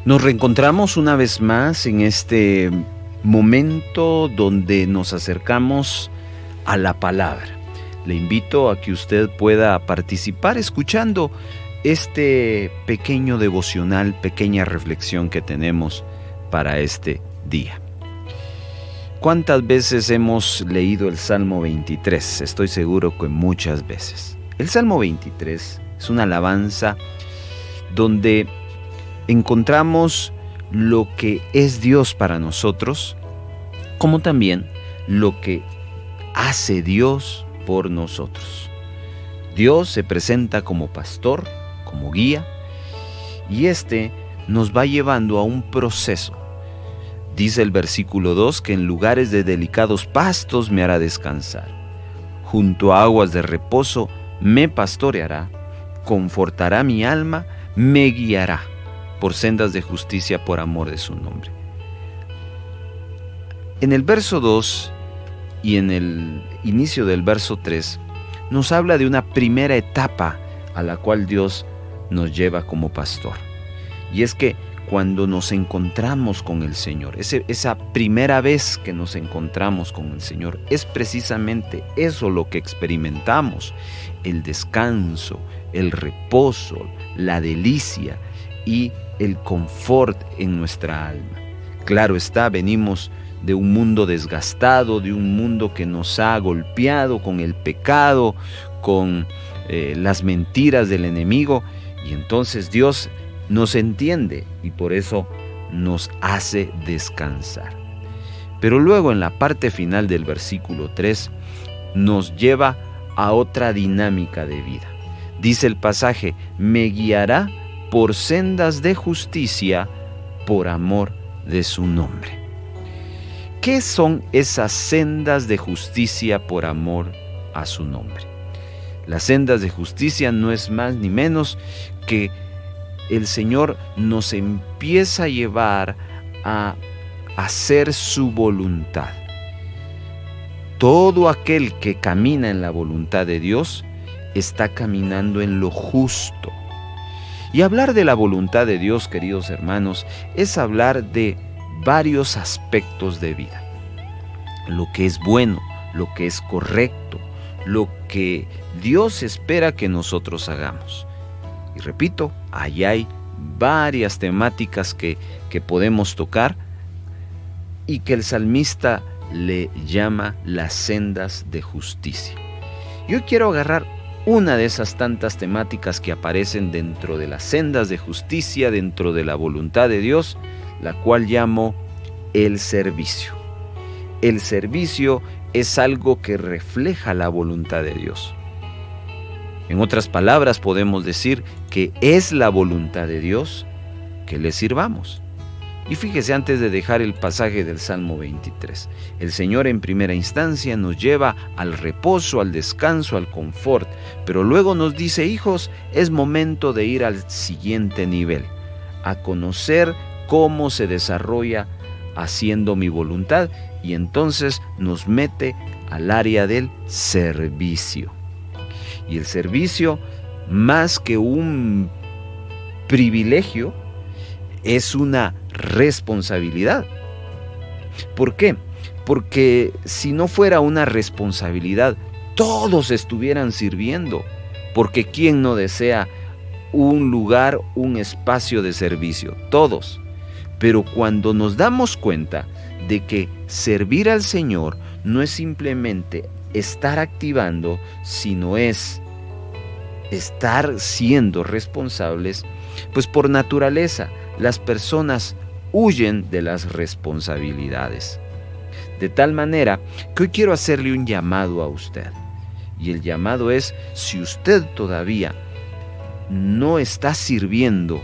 Nos reencontramos una vez más en este momento donde nos acercamos a la palabra. Le invito a que usted pueda participar escuchando este pequeño devocional, pequeña reflexión que tenemos para este día. ¿Cuántas veces hemos leído el Salmo 23? Estoy seguro que muchas veces. El Salmo 23 es una alabanza donde encontramos lo que es Dios para nosotros, como también lo que hace Dios por nosotros. Dios se presenta como pastor, como guía, y nos va llevando a un proceso. Dice el versículo 2 que en lugares de delicados pastos me hará descansar. Junto a aguas de reposo me pastoreará, confortará mi alma, me guiará por sendas de justicia por amor de su nombre. En el verso 2 y en el inicio del verso 3 nos habla de una primera etapa a la cual Dios nos lleva como pastor. Y es que cuando nos encontramos con el Señor, esa primera vez que nos encontramos con el Señor, es precisamente eso lo que experimentamos: el descanso, el reposo, la delicia y el confort en nuestra alma. Claro está, venimos de un mundo desgastado, de un mundo que nos ha golpeado con el pecado, con las mentiras del enemigo, y entonces Dios nos entiende y por eso nos hace descansar. Pero luego en la parte final del versículo 3 nos lleva a otra dinámica de vida. Dice el pasaje: me guiará por sendas de justicia por amor de su nombre. ¿Qué son esas sendas de justicia por amor a su nombre? Las sendas de justicia no es más ni menos que el Señor nos empieza a llevar a hacer su voluntad. Todo aquel que camina en la voluntad de Dios está caminando en lo justo. Y hablar de la voluntad de Dios, queridos hermanos, es hablar de varios aspectos de vida. Lo que es bueno, lo que es correcto, lo que Dios espera que nosotros hagamos. Y repito, ahí hay varias temáticas que podemos tocar y que el salmista le llama las sendas de justicia. Yo quiero agarrar una de esas tantas temáticas que aparecen dentro de las sendas de justicia, dentro de la voluntad de Dios, la cual llamo el servicio. El servicio es algo que refleja la voluntad de Dios. En otras palabras, podemos decir que es la voluntad de Dios que le sirvamos. Y fíjese, antes de dejar el pasaje del Salmo 23, el Señor en primera instancia nos lleva al reposo, al descanso, al confort, pero luego nos dice: hijos, es momento de ir al siguiente nivel, a conocer cómo se desarrolla haciendo mi voluntad, y entonces nos mete al área del servicio. Y el servicio, más que un privilegio, es una responsabilidad. ¿Por qué? Porque si no fuera una responsabilidad, todos estuvieran sirviendo. Porque ¿quién no desea un lugar, un espacio de servicio? Todos. Pero cuando nos damos cuenta de que servir al Señor no es simplemente estar activando, sino es estar siendo responsables, pues por naturaleza las personas huyen de las responsabilidades. De tal manera que hoy quiero hacerle un llamado a usted. Y el llamado es: si usted todavía no está sirviendo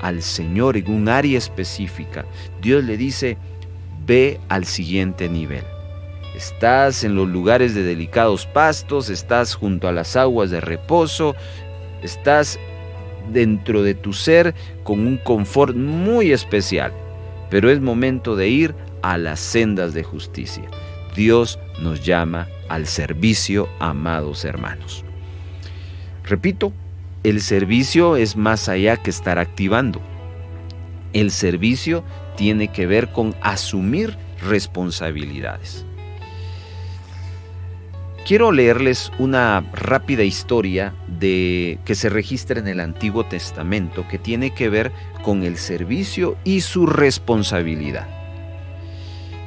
al Señor en un área específica, Dios le dice: ve al siguiente nivel. Estás en los lugares de delicados pastos, estás junto a las aguas de reposo, estás dentro de tu ser con un confort muy especial, pero es momento de ir a las sendas de justicia. Dios nos llama al servicio, amados hermanos. Repito, el servicio es más allá que estar activando. El servicio tiene que ver con asumir responsabilidades. Quiero leerles una rápida historia que se registra en el Antiguo Testamento que tiene que ver con el servicio y su responsabilidad.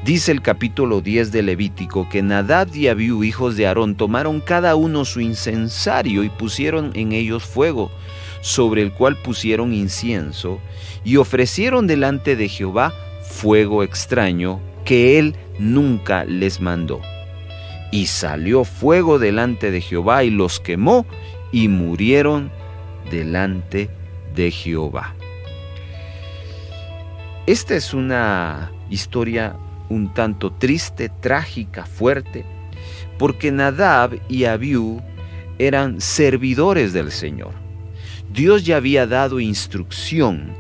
Dice el capítulo 10 de Levítico que Nadab y Abiú, hijos de Aarón, tomaron cada uno su incensario y pusieron en ellos fuego, sobre el cual pusieron incienso, y ofrecieron delante de Jehová fuego extraño que él nunca les mandó. Y salió fuego delante de Jehová y los quemó, y murieron delante de Jehová. Esta es una historia un tanto triste, trágica, fuerte, porque Nadab y Abiú eran servidores del Señor. Dios ya había dado instrucción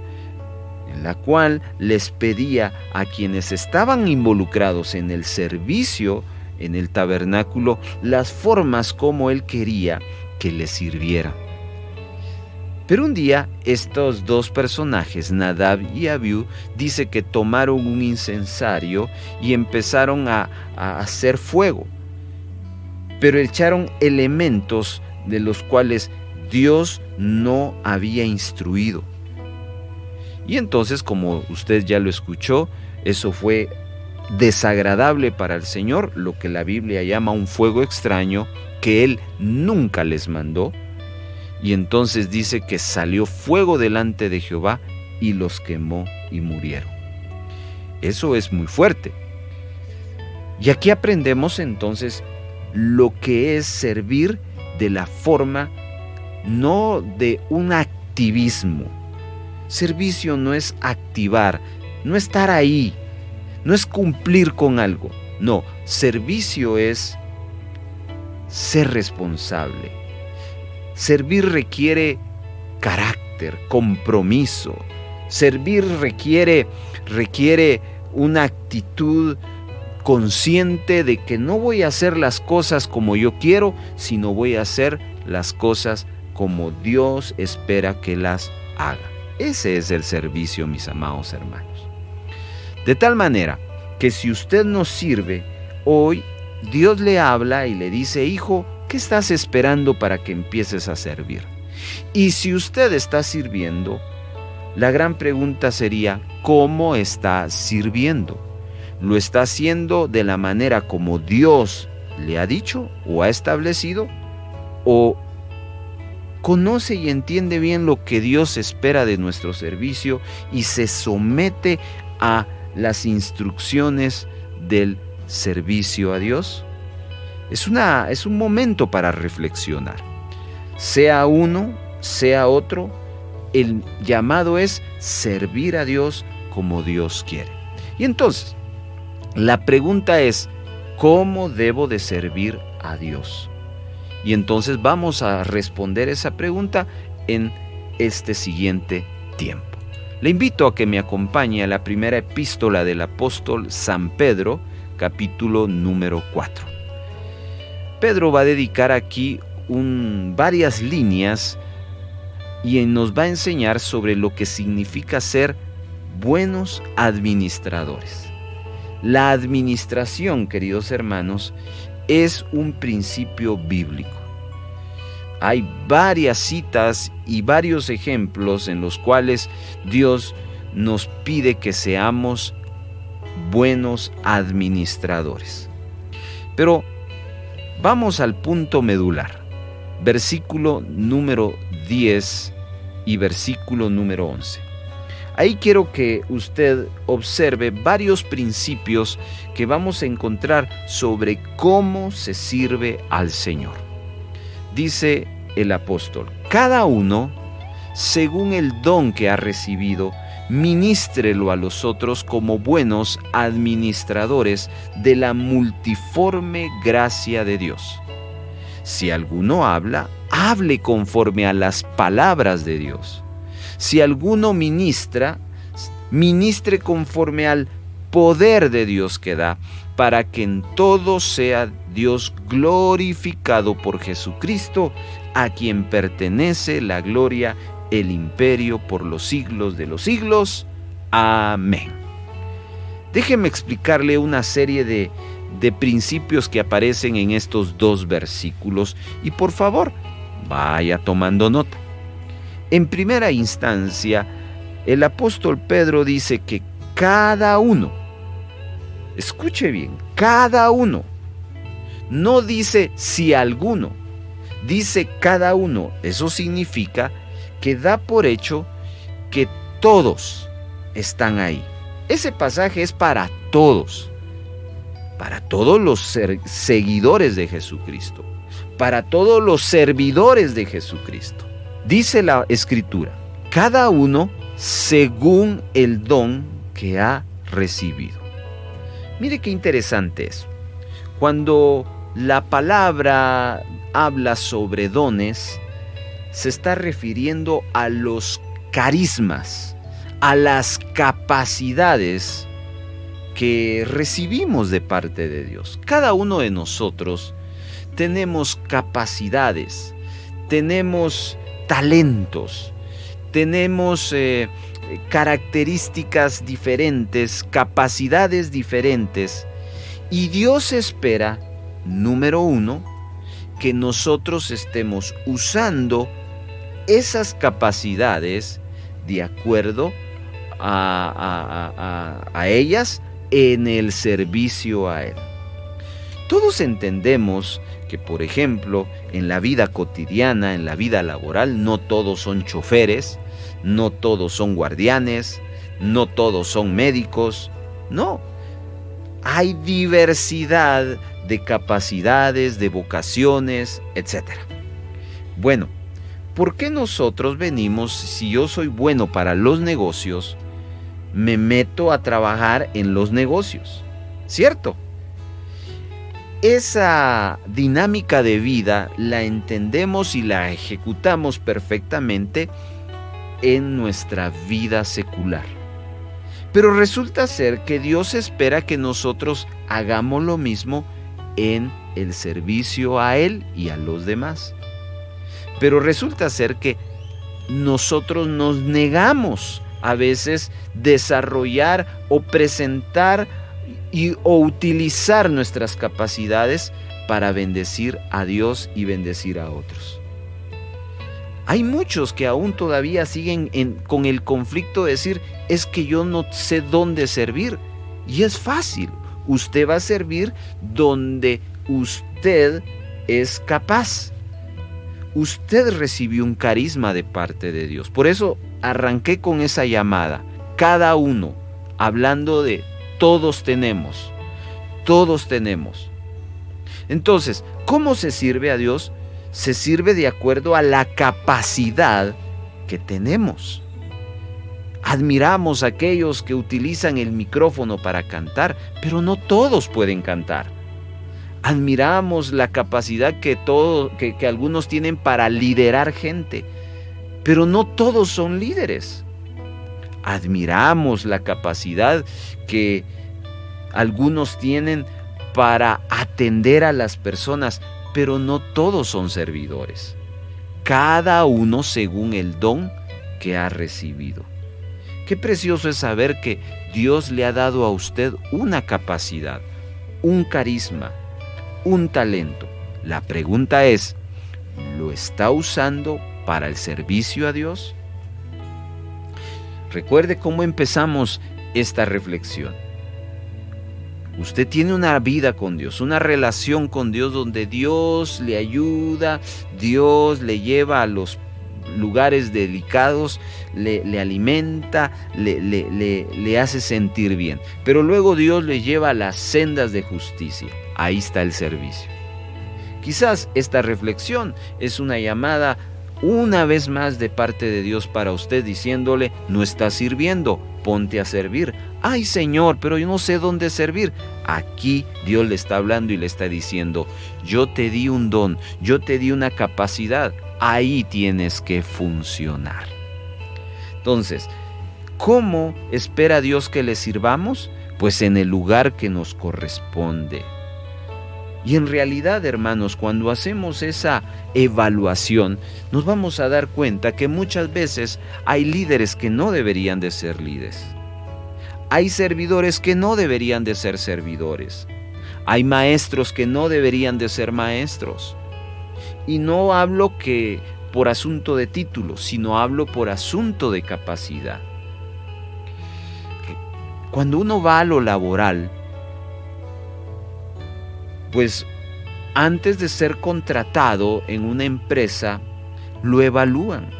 en la cual les pedía a quienes estaban involucrados en el servicio en el tabernáculo las formas como Él quería que les sirvieran. Pero un día estos dos personajes, Nadab y Abiú, dice que tomaron un incensario y empezaron a hacer fuego, pero echaron elementos de los cuales Dios no había instruido. Y entonces, como usted ya lo escuchó, eso fue desagradable para el Señor, lo que la Biblia llama un fuego extraño que Él nunca les mandó. Y entonces dice que salió fuego delante de Jehová y los quemó y murieron. Eso es muy fuerte. Y aquí aprendemos entonces lo que es servir de la forma no de un activismo. Servicio no es activar, no estar ahí, no es cumplir con algo. No, servicio es ser responsable. Servir requiere carácter, compromiso. Servir requiere una actitud consciente de que no voy a hacer las cosas como yo quiero, sino voy a hacer las cosas como Dios espera que las haga. Ese es el servicio, mis amados hermanos. De tal manera que si usted nos sirve, hoy Dios le habla y le dice: hijo, ¿qué estás esperando para que empieces a servir? Y si usted está sirviendo, la gran pregunta sería: ¿cómo está sirviendo? ¿Lo está haciendo de la manera como Dios le ha dicho o ha establecido? ¿O conoce y entiende bien lo que Dios espera de nuestro servicio y se somete a las instrucciones del servicio a Dios? Es un momento para reflexionar. Sea uno, sea otro, el llamado es servir a Dios como Dios quiere. Y entonces, la pregunta es: ¿cómo debo de servir a Dios? Y entonces vamos a responder esa pregunta en este siguiente tiempo. Le invito a que me acompañe a la primera epístola del apóstol San Pedro, capítulo número 4. Pedro va a dedicar aquí varias líneas y nos va a enseñar sobre lo que significa ser buenos administradores. La administración, queridos hermanos, es un principio bíblico. Hay varias citas y varios ejemplos en los cuales Dios nos pide que seamos buenos administradores. Pero vamos al punto medular, versículo número 10 y versículo número 11. Ahí quiero que usted observe varios principios que vamos a encontrar sobre cómo se sirve al Señor. Dice el apóstol: cada uno, según el don que ha recibido, ministrelo a los otros como buenos administradores de la multiforme gracia de Dios. Si alguno habla, hable conforme a las palabras de Dios. Si alguno ministra, ministre conforme al poder de Dios que da, para que en todo sea Dios glorificado por Jesucristo, a quien pertenece la gloria, el imperio por los siglos de los siglos. Amén. Déjeme explicarle una serie de principios que aparecen en estos 2 versículos y por favor, vaya tomando nota. En primera instancia, el apóstol Pedro dice que cada uno, escuche bien, cada uno, no dice si alguno, dice cada uno. Eso significa que da por hecho que todos están ahí. Ese pasaje es para todos los seguidores de Jesucristo, para todos los servidores de Jesucristo. Dice la Escritura, cada uno según el don que ha recibido. Mire qué interesante es. Cuando la palabra habla sobre dones, se está refiriendo a los carismas, a las capacidades que recibimos de parte de Dios. Cada uno de nosotros tenemos capacidades, tenemos talentos, tenemos características diferentes, capacidades diferentes, y Dios espera, número 1, que nosotros estemos usando esas capacidades de acuerdo a ellas en el servicio a Él. Todos entendemos que, por ejemplo, en la vida cotidiana, en la vida laboral, no todos son choferes, no todos son guardianes, no todos son médicos, no. Hay diversidad de capacidades, de vocaciones, etc. Bueno, ¿por qué nosotros venimos, si yo soy bueno para los negocios, me meto a trabajar en los negocios? ¿Cierto? Esa dinámica de vida la entendemos y la ejecutamos perfectamente en nuestra vida secular. Pero resulta ser que Dios espera que nosotros hagamos lo mismo en el servicio a Él y a los demás. Pero resulta ser que nosotros nos negamos a veces desarrollar o presentar o utilizar nuestras capacidades para bendecir a Dios y bendecir a otros. Hay muchos que aún todavía siguen con el conflicto de decir, es que yo no sé dónde servir. Y es fácil, usted va a servir donde usted es capaz. Usted recibió un carisma de parte de Dios. Por eso arranqué con esa llamada. Cada uno, hablando de todos tenemos. Todos tenemos. Entonces, ¿cómo se sirve a Dios? Se sirve de acuerdo a la capacidad que tenemos. Admiramos a aquellos que utilizan el micrófono para cantar, pero no todos pueden cantar. Admiramos la capacidad que algunos tienen para liderar gente, pero no todos son líderes. Admiramos la capacidad que algunos tienen para atender a las personas, pero no todos son servidores. Cada uno según el don que ha recibido. Qué precioso es saber que Dios le ha dado a usted una capacidad, un carisma, un talento. La pregunta es, ¿lo está usando para el servicio a Dios? Recuerde cómo empezamos esta reflexión. Usted tiene una vida con Dios, una relación con Dios donde Dios le ayuda, Dios le lleva a los lugares delicados, le alimenta, le hace sentir bien. Pero luego Dios le lleva a las sendas de justicia. Ahí está el servicio. Quizás esta reflexión es una llamada una vez más de parte de Dios para usted diciéndole, no estás sirviendo, ponte a servir. Ay Señor, pero yo no sé dónde servir. Aquí Dios le está hablando y le está diciendo, yo te di un don, yo te di una capacidad, ahí tienes que funcionar. Entonces, ¿cómo espera Dios que le sirvamos? Pues en el lugar que nos corresponde. Y en realidad, hermanos, cuando hacemos esa evaluación, nos vamos a dar cuenta que muchas veces hay líderes que no deberían de ser líderes. Hay servidores que no deberían de ser servidores. Hay maestros que no deberían de ser maestros. Y no hablo que por asunto de título, sino hablo por asunto de capacidad. Cuando uno va a lo laboral, pues antes de ser contratado en una empresa, lo evalúan.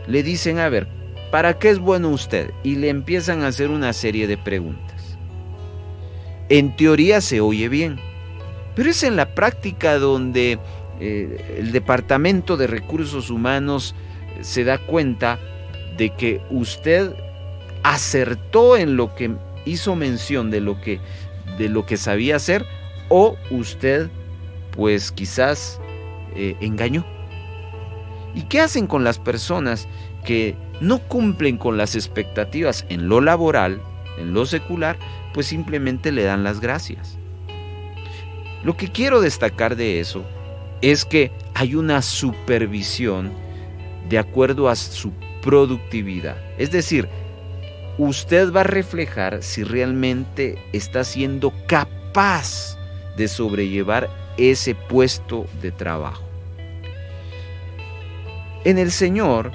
Le dicen, a ver, ¿para qué es bueno usted? Y le empiezan a hacer una serie de preguntas. En teoría se oye bien, pero es en la práctica donde el Departamento de Recursos Humanos se da cuenta de que usted acertó en lo que hizo mención de lo que sabía hacer, o usted pues quizás engañó. ¿Y qué hacen con las personas que no cumplen con las expectativas en lo laboral, en lo secular? Pues simplemente le dan las gracias. Lo que quiero destacar de eso es que hay una supervisión de acuerdo a su productividad. Es decir, usted va a reflejar si realmente está siendo capaz de sobrellevar ese puesto de trabajo. En el Señor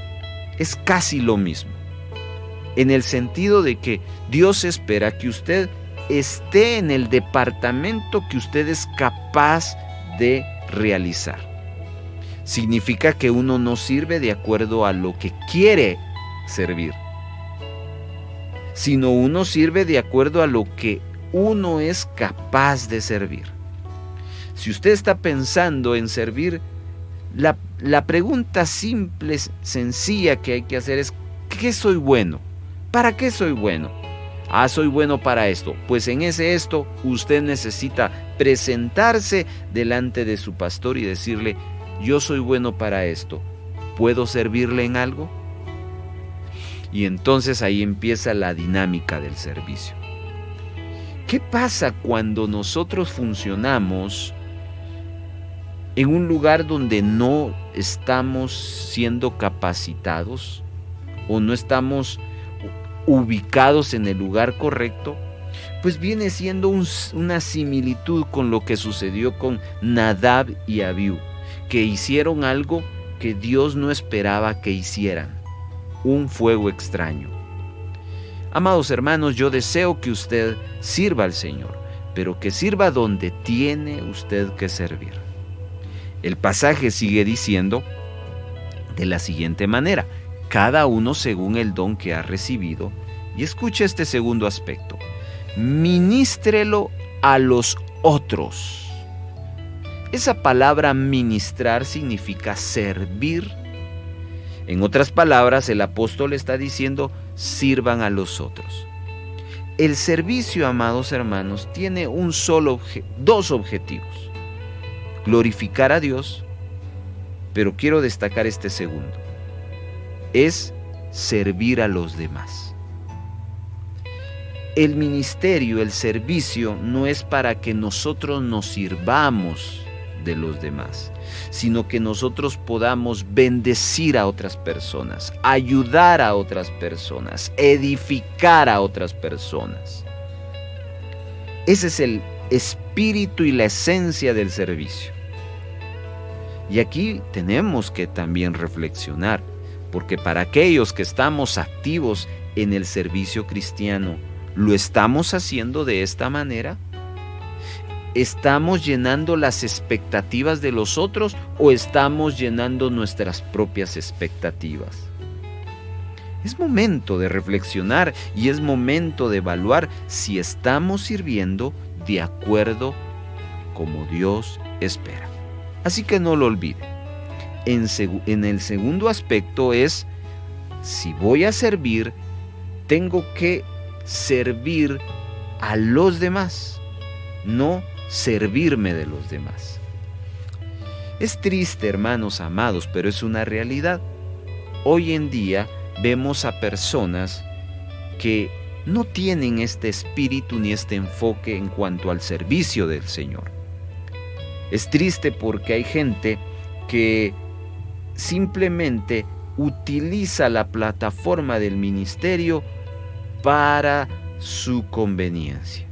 es casi lo mismo, en el sentido de que Dios espera que usted esté en el departamento que usted es capaz de realizar. Significa que uno no sirve de acuerdo a lo que quiere servir, sino uno sirve de acuerdo a lo que uno es capaz de servir. Si usted está pensando en servir, la pregunta simple, sencilla que hay que hacer es: ¿qué soy bueno? ¿Para qué soy bueno? Soy bueno para esto. Pues en esto usted necesita presentarse delante de su pastor y decirle: yo soy bueno para esto, ¿puedo servirle en algo? Y entonces ahí empieza la dinámica del servicio. ¿Qué pasa cuando nosotros funcionamos en un lugar donde no estamos siendo capacitados o no estamos ubicados en el lugar correcto? Pues viene siendo una similitud con lo que sucedió con Nadab y Abiú, que hicieron algo que Dios no esperaba que hicieran, un fuego extraño. Amados hermanos, yo deseo que usted sirva al Señor, pero que sirva donde tiene usted que servir. El pasaje sigue diciendo de la siguiente manera: cada uno según el don que ha recibido. Y escuche este segundo aspecto: ministrelo a los otros. Esa palabra ministrar significa servir. En otras palabras, el apóstol está diciendo: sirvan a los otros. El servicio, amados hermanos, tiene dos objetivos: glorificar a Dios, pero quiero destacar este segundo: es servir a los demás. El ministerio, el servicio, no es para que nosotros nos sirvamos de los demás, sino que nosotros podamos bendecir a otras personas, ayudar a otras personas, edificar a otras personas. Ese es el espíritu y la esencia del servicio. Y aquí tenemos que también reflexionar, porque para aquellos que estamos activos en el servicio cristiano, ¿lo estamos haciendo de esta manera? ¿Estamos llenando las expectativas de los otros o estamos llenando nuestras propias expectativas? Es momento de reflexionar y es momento de evaluar si estamos sirviendo de acuerdo como Dios espera. Así que no lo olvide. En el segundo aspecto es: si voy a servir, tengo que servir a los demás, no servirme de los demás. Es triste, hermanos amados, pero es una realidad. Hoy en día vemos a personas que no tienen este espíritu ni este enfoque en cuanto al servicio del Señor. Es triste porque hay gente que simplemente utiliza la plataforma del ministerio para su conveniencia.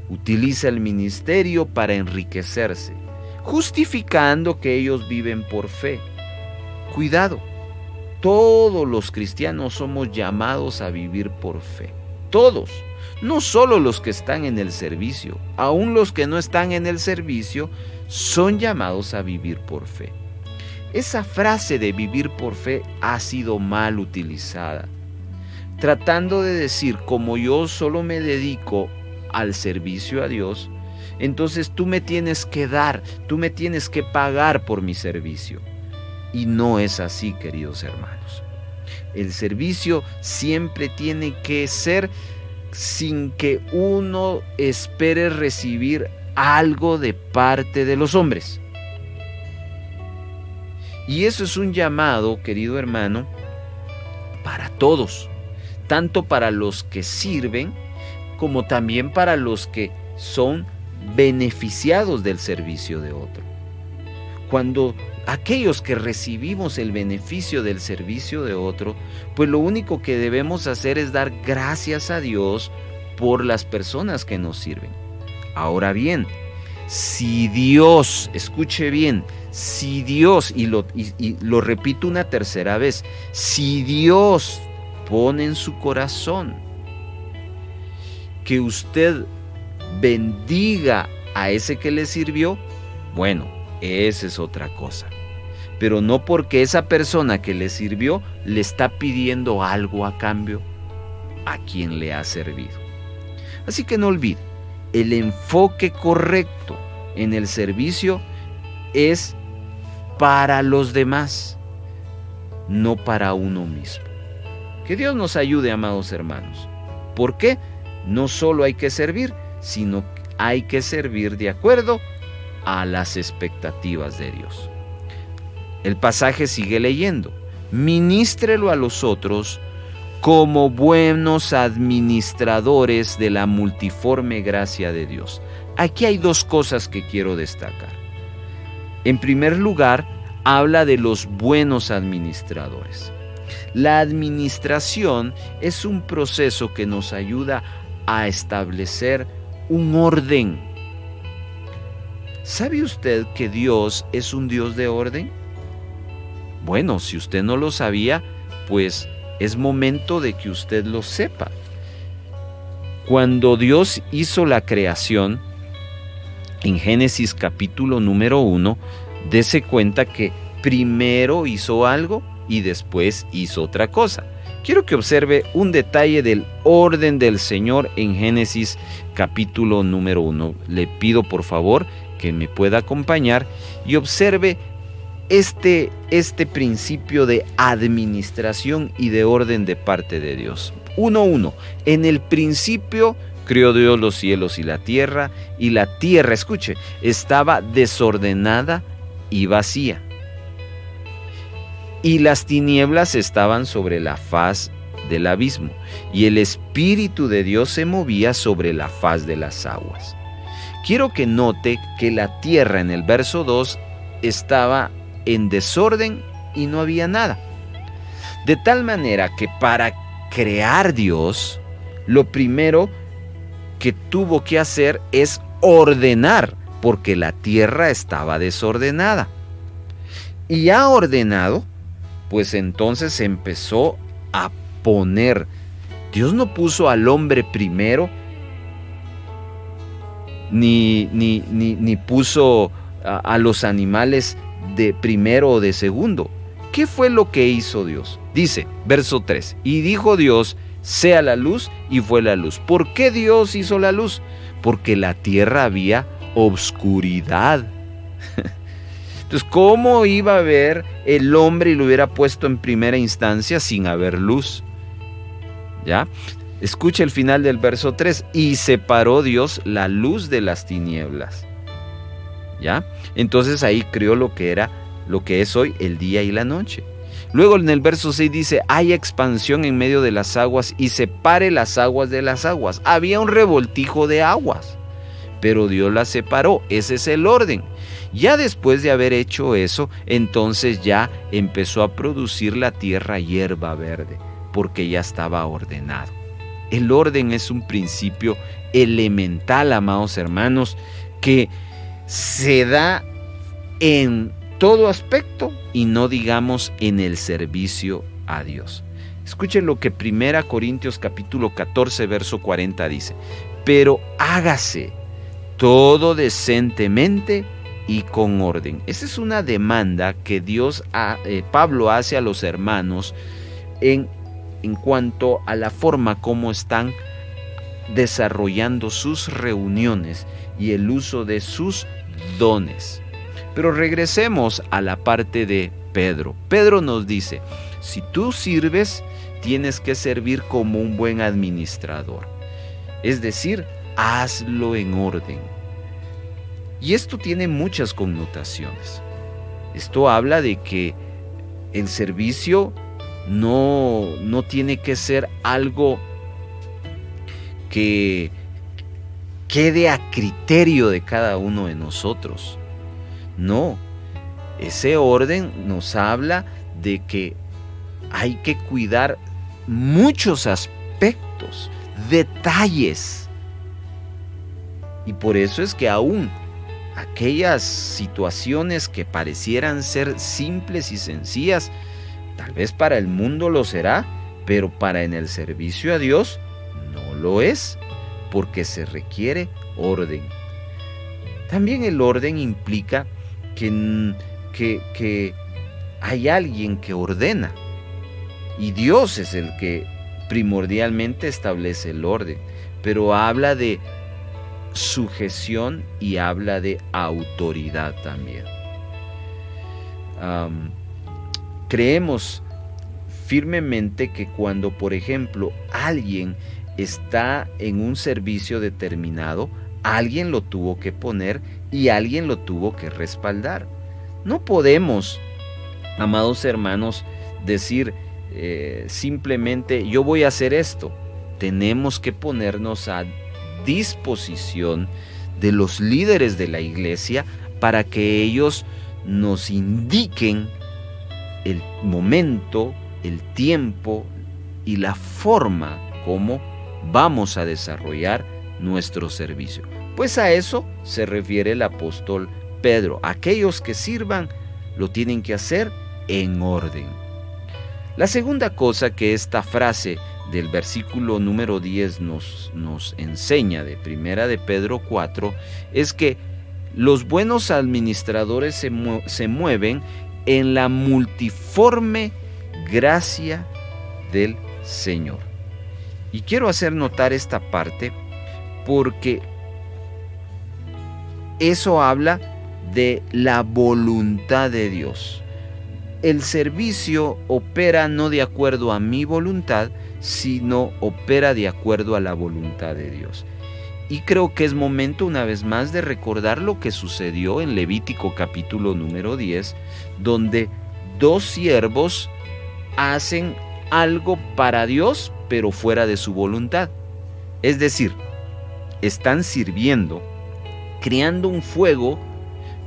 Utiliza el ministerio para enriquecerse, justificando que ellos viven por fe. Cuidado, todos los cristianos somos llamados a vivir por fe. Todos, no solo los que están en el servicio, aún los que no están en el servicio son llamados a vivir por fe. Esa frase de vivir por fe ha sido mal utilizada, tratando de decir, como yo solo me dedico al servicio a Dios, entonces tú me tienes que dar, tú me tienes que pagar por mi servicio. Y no es así, queridos hermanos. El servicio siempre tiene que ser sin que uno espere recibir algo de parte de los hombres. Y eso es un llamado, querido hermano, para todos, tanto para los que sirven como también para los que son beneficiados del servicio de otro. Cuando aquellos que recibimos el beneficio del servicio de otro, pues lo único que debemos hacer es dar gracias a Dios por las personas que nos sirven. Ahora bien, si Dios, escuche bien, si Dios, y lo repito una tercera vez, si Dios pone en su corazón que usted bendiga a ese que le sirvió, bueno, esa es otra cosa. Pero no porque esa persona que le sirvió le está pidiendo algo a cambio a quien le ha servido. Así que no olvide, el enfoque correcto en el servicio es para los demás, no para uno mismo. Que Dios nos ayude, amados hermanos. ¿Por qué? No solo hay que servir, sino que hay que servir de acuerdo a las expectativas de Dios. El pasaje sigue leyendo: ministrelo a los otros como buenos administradores de la multiforme gracia de Dios. Aquí hay dos cosas que quiero destacar. En primer lugar, habla de los buenos administradores. La administración es un proceso que nos ayuda a establecer un orden. ¿Sabe usted que Dios es un Dios de orden? Bueno, si usted no lo sabía, pues es momento de que usted lo sepa. Cuando Dios hizo la creación, en Génesis capítulo número 1, dése cuenta que primero hizo algo y después hizo otra cosa. Quiero que observe un detalle del orden del Señor en Génesis capítulo número 1. Le pido por favor que me pueda acompañar y observe este principio de administración y de orden de parte de Dios. 1:1. En el principio creó Dios los cielos y la tierra, escuche, estaba desordenada y vacía. Y las tinieblas estaban sobre la faz del abismo, y el Espíritu de Dios se movía sobre la faz de las aguas. Quiero que note que la tierra en el verso 2 estaba en desorden y no había nada. De tal manera que para crear Dios, lo primero que tuvo que hacer es ordenar, porque la tierra estaba desordenada. Y ha ordenado, pues entonces empezó a poner. Dios no puso al hombre primero, ni puso a los animales de primero o de segundo. ¿Qué fue lo que hizo Dios? Dice, verso 3, y dijo Dios, sea la luz, y fue la luz. ¿Por qué Dios hizo la luz? Porque la tierra había obscuridad. Entonces, ¿cómo iba a ver el hombre y lo hubiera puesto en primera instancia sin haber luz? ¿Ya? Escucha el final del verso 3. Y separó Dios la luz de las tinieblas. ¿Ya? Entonces ahí creó lo que es hoy el día y la noche. Luego en el verso 6 dice, hay expansión en medio de las aguas y separe las aguas de las aguas. Había un revoltijo de aguas, pero Dios las separó. Ese es el orden. Ya después de haber hecho eso, entonces ya empezó a producir la tierra hierba verde, porque ya estaba ordenado. El orden es un principio elemental, amados hermanos, que se da en todo aspecto y no digamos en el servicio a Dios. Escuchen lo que 1 Corintios capítulo 14, verso 40 dice: pero hágase todo decentemente y con orden. Esa es una demanda que Pablo hace a los hermanos en cuanto a la forma como están desarrollando sus reuniones y el uso de sus dones. Pero regresemos a la parte de Pedro. Pedro nos dice: si tú sirves, tienes que servir como un buen administrador. Es decir, hazlo en orden. Y esto tiene muchas connotaciones. Esto habla de que el servicio no tiene que ser algo que quede a criterio de cada uno de nosotros. No, ese orden nos habla de que hay que cuidar muchos aspectos, detalles. Y por eso es que aún aquellas situaciones que parecieran ser simples y sencillas, tal vez para el mundo lo será, pero para en el servicio a Dios no lo es, porque se requiere orden. También el orden implica que hay alguien que ordena, y Dios es el que primordialmente establece el orden, pero habla de sujeción y habla de autoridad también. Creemos firmemente que cuando, por ejemplo, alguien está en un servicio determinado, alguien lo tuvo que poner y alguien lo tuvo que respaldar. No podemos, amados hermanos, decir simplemente yo voy a hacer esto. Tenemos que ponernos a disposición de los líderes de la iglesia para que ellos nos indiquen el momento, el tiempo y la forma como vamos a desarrollar nuestro servicio. Pues a eso se refiere el apóstol Pedro. Aquellos que sirvan lo tienen que hacer en orden. La segunda cosa que esta frase del versículo número 10 nos enseña de Primera de Pedro 4 es que los buenos administradores se mueven en la multiforme gracia del Señor. Y quiero hacer notar esta parte porque eso habla de la voluntad de Dios. El servicio opera no de acuerdo a mi voluntad, sino opera de acuerdo a la voluntad de Dios. Y creo que es momento una vez más de recordar lo que sucedió en Levítico capítulo número 10, donde dos siervos hacen algo para Dios, pero fuera de su voluntad. Es decir, están sirviendo, creando un fuego,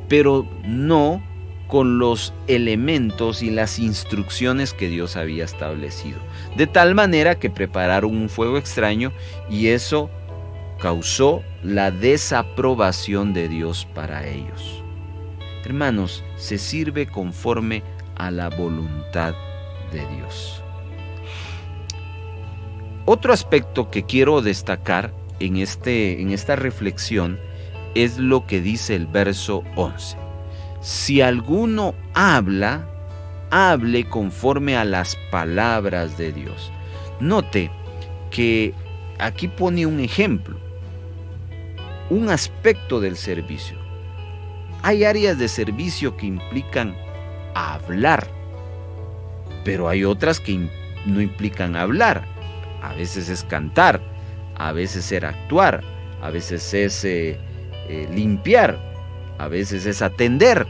pero no con los elementos y las instrucciones que Dios había establecido. De tal manera que prepararon un fuego extraño y eso causó la desaprobación de Dios para ellos. Hermanos, se sirve conforme a la voluntad de Dios. Otro aspecto que quiero destacar en esta reflexión es lo que dice el verso 11. Si alguno habla, hable conforme a las palabras de Dios. Note que aquí pone un ejemplo, un aspecto del servicio. Hay áreas de servicio que implican hablar, pero hay otras que no implican hablar. A veces es cantar, a veces es actuar, a veces es limpiar, a veces es atender,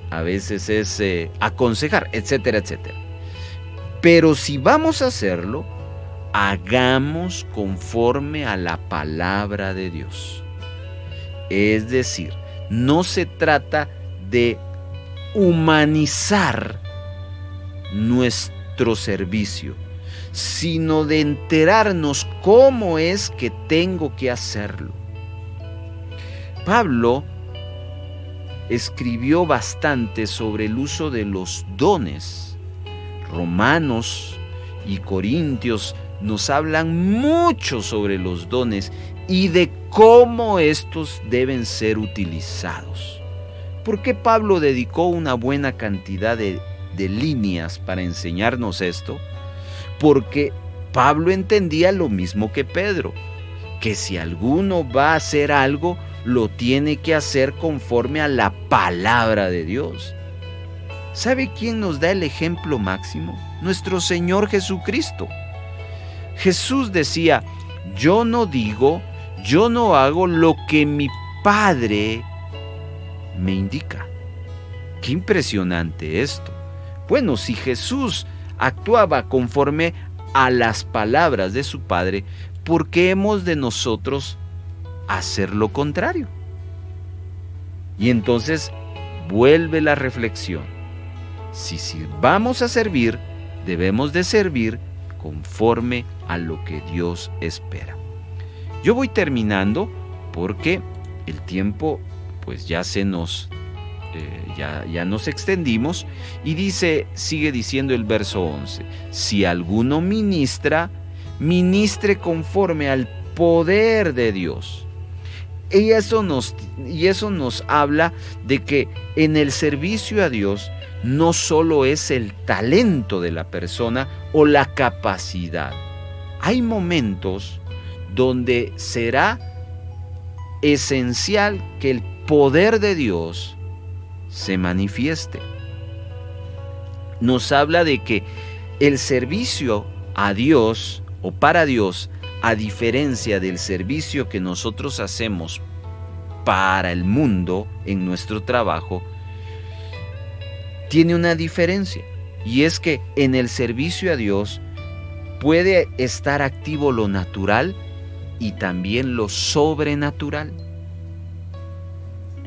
a veces es aconsejar, etcétera, etcétera. Pero si vamos a hacerlo, hagamos conforme a la palabra de Dios. Es decir, no se trata de humanizar nuestro servicio, sino de enterarnos cómo es que tengo que hacerlo. Pablo escribió bastante sobre el uso de los dones. Romanos y Corintios nos hablan mucho sobre los dones y de cómo estos deben ser utilizados. ¿Por qué Pablo dedicó una buena cantidad de líneas para enseñarnos esto? Porque Pablo entendía lo mismo que Pedro, que si alguno va a hacer algo, lo tiene que hacer conforme a la palabra de Dios. ¿Sabe quién nos da el ejemplo máximo? Nuestro Señor Jesucristo. Jesús decía: yo no digo, yo no hago lo que mi Padre me indica. Qué impresionante esto. Bueno, si Jesús actuaba conforme a las palabras de su Padre, ¿por qué hemos de nosotros hacer lo contrario? Y entonces vuelve la reflexión. Si vamos a servir, debemos de servir conforme a lo que Dios espera. Yo voy terminando porque el tiempo pues ya se nos ya nos extendimos, y sigue diciendo el verso 11: si alguno ministra, ministre conforme al poder de Dios. Y eso nos habla de que en el servicio a Dios no solo es el talento de la persona o la capacidad. Hay momentos donde será esencial que el poder de Dios se manifieste. Nos habla de que el servicio a Dios o para Dios, a diferencia del servicio que nosotros hacemos para el mundo en nuestro trabajo, tiene una diferencia, y es que en el servicio a Dios puede estar activo lo natural y también lo sobrenatural.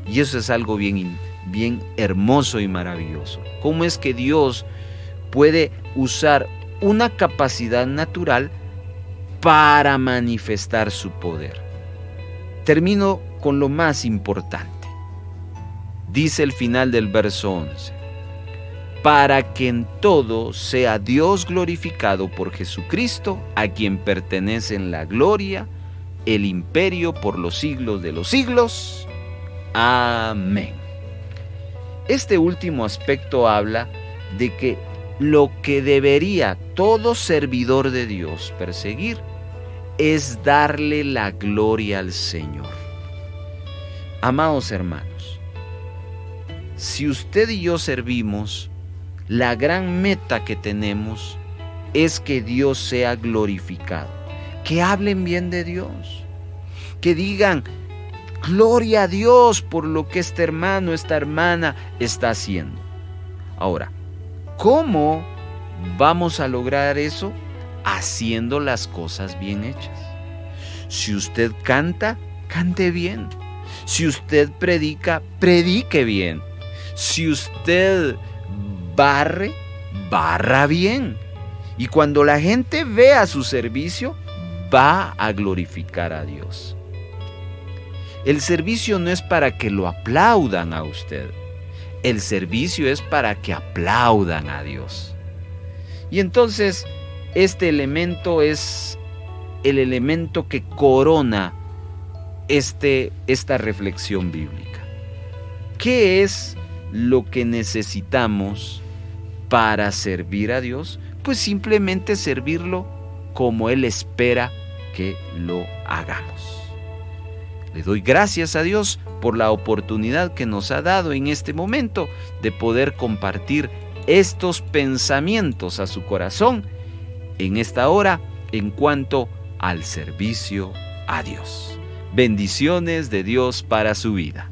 Y eso es algo bien hermoso y maravilloso. ¿Cómo es que Dios puede usar una capacidad natural para manifestar su poder? Termino con lo más importante. Dice el final del verso 11: para que en todo sea Dios glorificado por Jesucristo, a quien pertenecen la gloria, el imperio por los siglos de los siglos. Amén. Este último aspecto habla de que lo que debería todo servidor de Dios perseguir es darle la gloria al Señor. Amados hermanos, si usted y yo servimos, la gran meta que tenemos es que Dios sea glorificado. Que hablen bien de Dios, que digan: gloria a Dios por lo que este hermano, esta hermana está haciendo. Ahora, ¿cómo vamos a lograr eso? Haciendo las cosas bien hechas. Si usted canta, cante bien. Si usted predica, predique bien. Si usted barre, barra bien. Y cuando la gente vea su servicio, va a glorificar a Dios. El servicio no es para que lo aplaudan a usted. El servicio es para que aplaudan a Dios. Y entonces, este elemento es el elemento que corona esta reflexión bíblica. ¿Qué es lo que necesitamos para servir a Dios? Pues simplemente servirlo como Él espera que lo hagamos. Le doy gracias a Dios por la oportunidad que nos ha dado en este momento de poder compartir estos pensamientos a su corazón en esta hora en cuanto al servicio a Dios. Bendiciones de Dios para su vida.